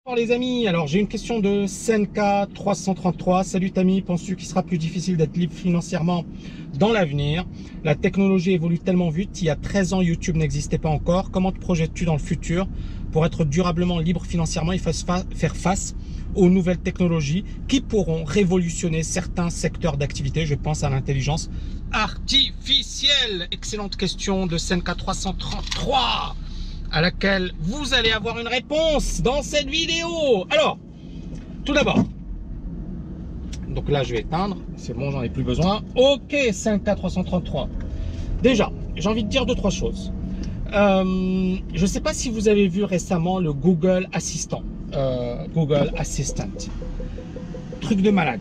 Bonjour les amis, alors j'ai une question de Senka333. Salut Tami, penses-tu qu'il sera plus difficile d'être libre financièrement dans l'avenir? La technologie évolue tellement vite, il y a 13 ans YouTube n'existait pas encore. Comment te projettes-tu dans le futur pour être durablement libre financièrement et faire face aux nouvelles technologies qui pourront révolutionner certains secteurs d'activité? Je pense à l'intelligence artificielle. Excellente question de Senka333. À laquelle vous allez avoir une réponse dans cette vidéo. Alors, tout d'abord, donc là je vais éteindre, c'est bon, j'en ai plus besoin. Ok, 5K333. Déjà, j'ai envie de dire deux, trois choses. Je ne sais pas si vous avez vu récemment le Google Assistant. Google Assistant. Truc de malade.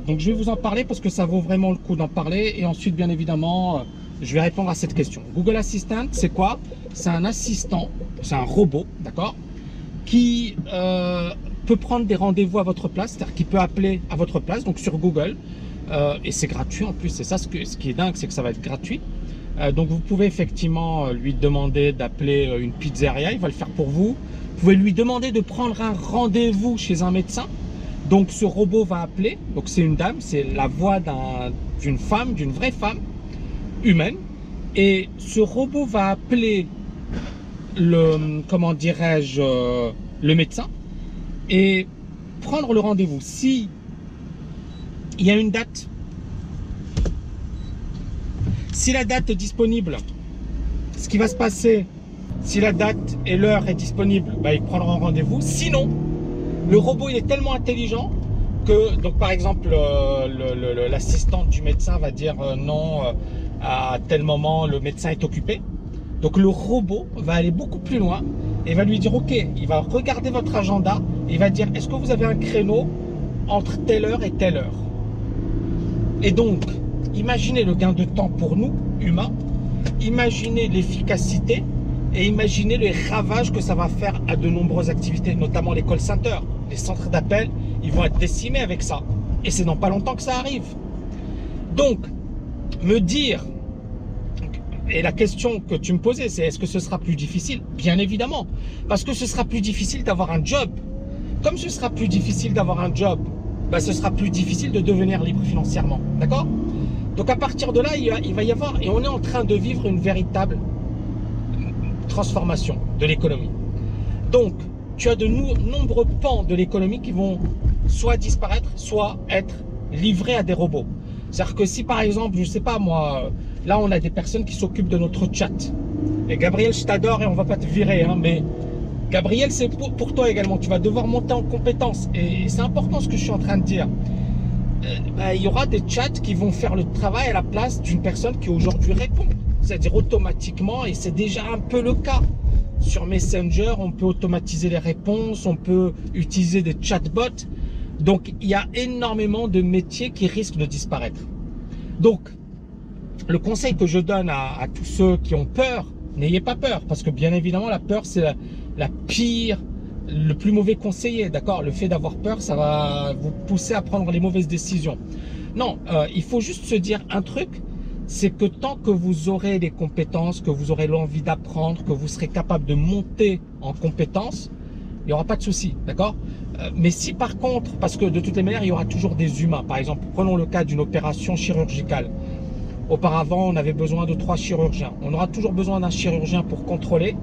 Donc je vais vous en parler parce que ça vaut vraiment le coup d'en parler. Et ensuite, bien évidemment, je vais répondre à cette question. Google Assistant, c'est quoi? C'est un assistant, c'est un robot, d'accord, qui peut prendre des rendez-vous à votre place, c'est-à-dire qui peut appeler à votre place, donc sur Google, et c'est gratuit en plus, c'est ça ce qui est dingue, c'est que ça va être gratuit. Donc vous pouvez effectivement lui demander d'appeler une pizzeria, il va le faire pour vous. Vous pouvez lui demander de prendre un rendez-vous chez un médecin. Donc ce robot va appeler, donc c'est une dame, c'est la voix d'une femme, d'une vraie femme humaine. Et ce robot va appeler comment dirais-je, le médecin et prendre le rendez-vous. Si il y a une date, si la date est disponible, ce qui va se passer, si la date et l'heure est disponible, bah, il prendra un rendez-vous. Sinon, le robot il est tellement intelligent que, donc par exemple, l'assistante du médecin va dire non, à tel moment le médecin est occupé. Donc le robot va aller beaucoup plus loin et va lui dire ok, il va regarder votre agenda et il va dire est-ce que vous avez un créneau entre telle heure et telle heure. Et donc imaginez le gain de temps pour nous humains, imaginez l'efficacité et imaginez les ravages que ça va faire à de nombreuses activités, notamment les call centers, les centres d'appel, ils vont être décimés avec ça et c'est dans pas longtemps que ça arrive. Donc me dire, et la question que tu me posais, c'est est-ce que ce sera plus difficile? Bien évidemment, parce que ce sera plus difficile d'avoir un job. Comme ce sera plus difficile d'avoir un job, bah, ce sera plus difficile de devenir libre financièrement. D'accord? Donc à partir de là, il va y avoir, et on est en train de vivre une véritable transformation de l'économie. Donc, tu as de nombreux pans de l'économie qui vont soit disparaître, soit être livrés à des robots. C'est-à-dire que si par exemple, je sais pas moi, là on a des personnes qui s'occupent de notre chat. Et Gabriel, je t'adore et on va pas te virer, hein, mais Gabriel, c'est pour toi également. Tu vas devoir monter en compétence. Et c'est important ce que je suis en train de dire. Il y aura des chats qui vont faire le travail à la place d'une personne qui aujourd'hui répond. C'est-à-dire automatiquement, et c'est déjà un peu le cas. Sur Messenger, on peut automatiser les réponses, on peut utiliser des chatbots. Donc, il y a énormément de métiers qui risquent de disparaître. Donc, le conseil que je donne à tous ceux qui ont peur, n'ayez pas peur. Parce que bien évidemment, la peur, c'est la pire, le plus mauvais conseiller. D'accord? Le fait d'avoir peur, ça va vous pousser à prendre les mauvaises décisions. Non, il faut juste se dire un truc. C'est que tant que vous aurez les compétences, que vous aurez l'envie d'apprendre, que vous serez capable de monter en compétences, il n'y aura pas de souci, d'accord? Mais si par contre, parce que de toutes les manières, il y aura toujours des humains. Par exemple, prenons le cas d'une opération chirurgicale. Auparavant, on avait besoin de 3 chirurgiens. On aura toujours besoin d'un chirurgien pour contrôler,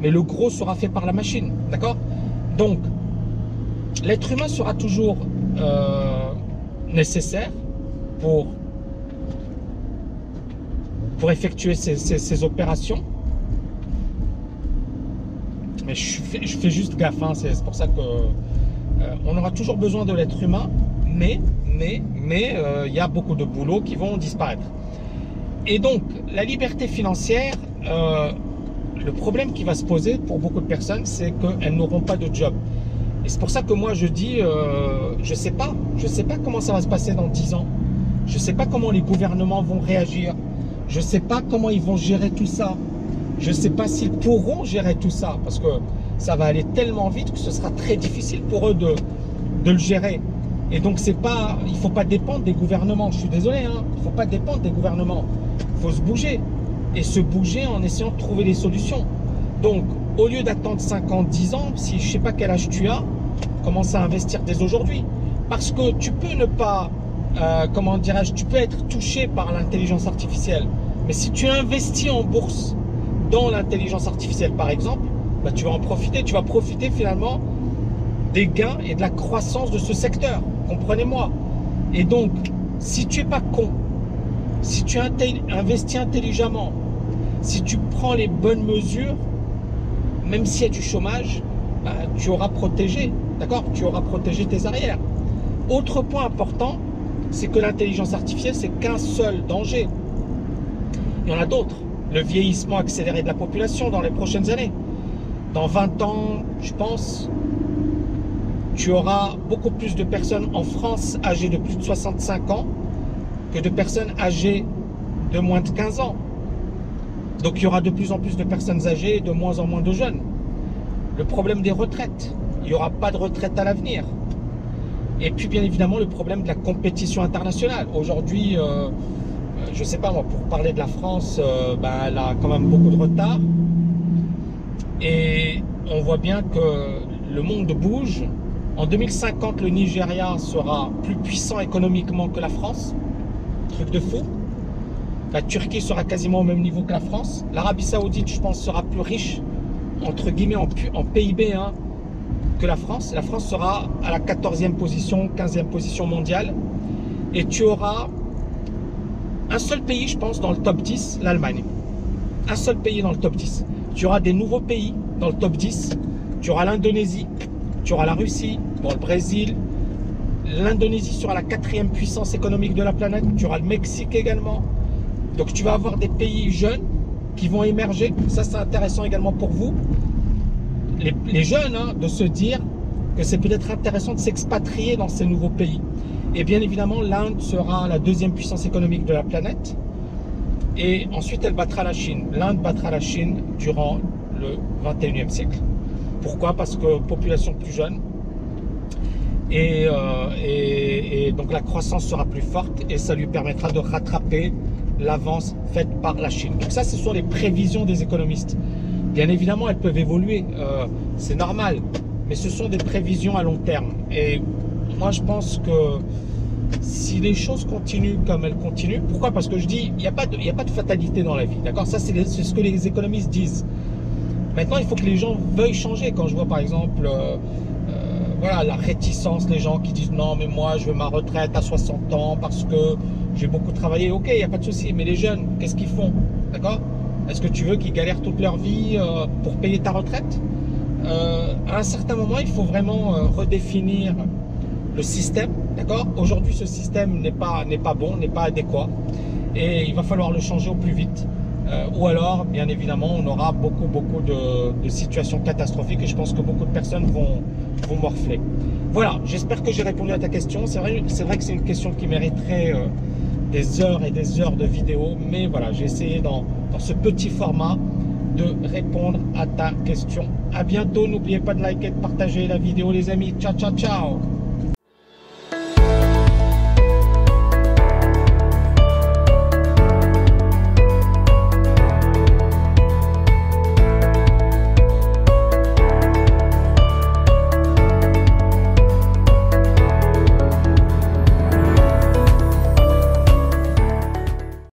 mais le gros sera fait par la machine, d'accord? Donc, l'être humain sera toujours nécessaire pour effectuer ces opérations. Mais je fais juste gaffe, hein, c'est pour ça que on aura toujours besoin de l'être humain, mais il y a beaucoup de boulots qui vont disparaître. Et donc, la liberté financière, le problème qui va se poser pour beaucoup de personnes, c'est qu'elles n'auront pas de job. Et c'est pour ça que moi je dis, je sais pas comment ça va se passer dans 10 ans. Je sais pas comment les gouvernements vont réagir. Je sais pas comment ils vont gérer tout ça. Je sais pas s'ils pourront gérer tout ça, parce que ça va aller tellement vite que ce sera très difficile pour eux de le gérer. Et donc il faut pas dépendre des gouvernements. Je suis désolé, hein, il faut pas dépendre des gouvernements. Il faut se bouger et se bouger en essayant de trouver des solutions. Donc au lieu d'attendre 5 ans, 10 ans, si je sais pas quel âge tu as, commence à investir dès aujourd'hui. Parce que tu peux ne pas, comment dirais-je, tu peux être touché par l'intelligence artificielle. Mais si tu investis en bourse dans l'intelligence artificielle, par exemple, bah, tu vas en profiter. Tu vas profiter finalement des gains et de la croissance de ce secteur. Comprenez-moi. Et donc, si tu n'es pas con, si tu investis intelligemment, si tu prends les bonnes mesures, même s'il y a du chômage, bah, tu auras protégé, d'accord? Tu auras protégé tes arrières. Autre point important, c'est que l'intelligence artificielle, c'est qu'un seul danger. Il y en a d'autres. Le vieillissement accéléré de la population dans les prochaines années. Dans 20 ans, je pense, tu auras beaucoup plus de personnes en France âgées de plus de 65 ans que de personnes âgées de moins de 15 ans. Donc il y aura de plus en plus de personnes âgées et de moins en moins de jeunes. Le problème des retraites. Il n'y aura pas de retraite à l'avenir. Et puis bien évidemment le problème de la compétition internationale. Aujourd'hui, je ne sais pas moi, pour parler de la France, elle a quand même beaucoup de retard. Et on voit bien que le monde bouge. En 2050, le Nigeria sera plus puissant économiquement que la France. Truc de fou. La Turquie sera quasiment au même niveau que la France. L'Arabie Saoudite, je pense, sera plus riche, entre guillemets, en PIB hein, que la France. La France sera à la 14e position, 15e position mondiale. Et tu auras un seul pays, je pense, dans le top 10, l'Allemagne. Un seul pays dans le top 10. Tu auras des nouveaux pays dans le top 10. Tu auras l'Indonésie, tu auras la Russie, bon, le Brésil. L'Indonésie sera la 4e puissance économique de la planète. Tu auras le Mexique également. Donc tu vas avoir des pays jeunes qui vont émerger. Ça, c'est intéressant également pour vous, les jeunes, hein, de se dire que c'est peut-être intéressant de s'expatrier dans ces nouveaux pays. Et bien évidemment, l'Inde sera la 2e puissance économique de la planète. Et ensuite, elle battra la Chine. L'Inde battra la Chine durant le 21e siècle. Pourquoi? Parce que population plus jeune. Et donc la croissance sera plus forte et ça lui permettra de rattraper l'avance faite par la Chine. Donc ça, ce sont les prévisions des économistes. Bien évidemment, elles peuvent évoluer, c'est normal, mais ce sont des prévisions à long terme. Et moi, je pense que si les choses continuent comme elles continuent, pourquoi? Parce que je dis, il n'y a pas de fatalité dans la vie, d'accord? Ça, c'est ce que les économistes disent. Maintenant, il faut que les gens veuillent changer. Quand je vois, par exemple, voilà, la réticence, les gens qui disent non, mais moi, je veux ma retraite à 60 ans parce que j'ai beaucoup travaillé. Ok, il n'y a pas de souci. Mais les jeunes, qu'est-ce qu'ils font? D'accord? Est-ce que tu veux qu'ils galèrent toute leur vie pour payer ta retraite? À un certain moment, il faut vraiment redéfinir le système. D'accord? Aujourd'hui, ce système n'est pas bon, n'est pas adéquat. Et il va falloir le changer au plus vite. Ou alors, bien évidemment, on aura beaucoup de situations catastrophiques et je pense que beaucoup de personnes vont morfler. Voilà, j'espère que j'ai répondu à ta question. C'est vrai que c'est une question qui mériterait des heures et des heures de vidéo, mais voilà, j'ai essayé dans ce petit format de répondre à ta question. À bientôt, n'oubliez pas de liker et de partager la vidéo les amis. Ciao, ciao, ciao.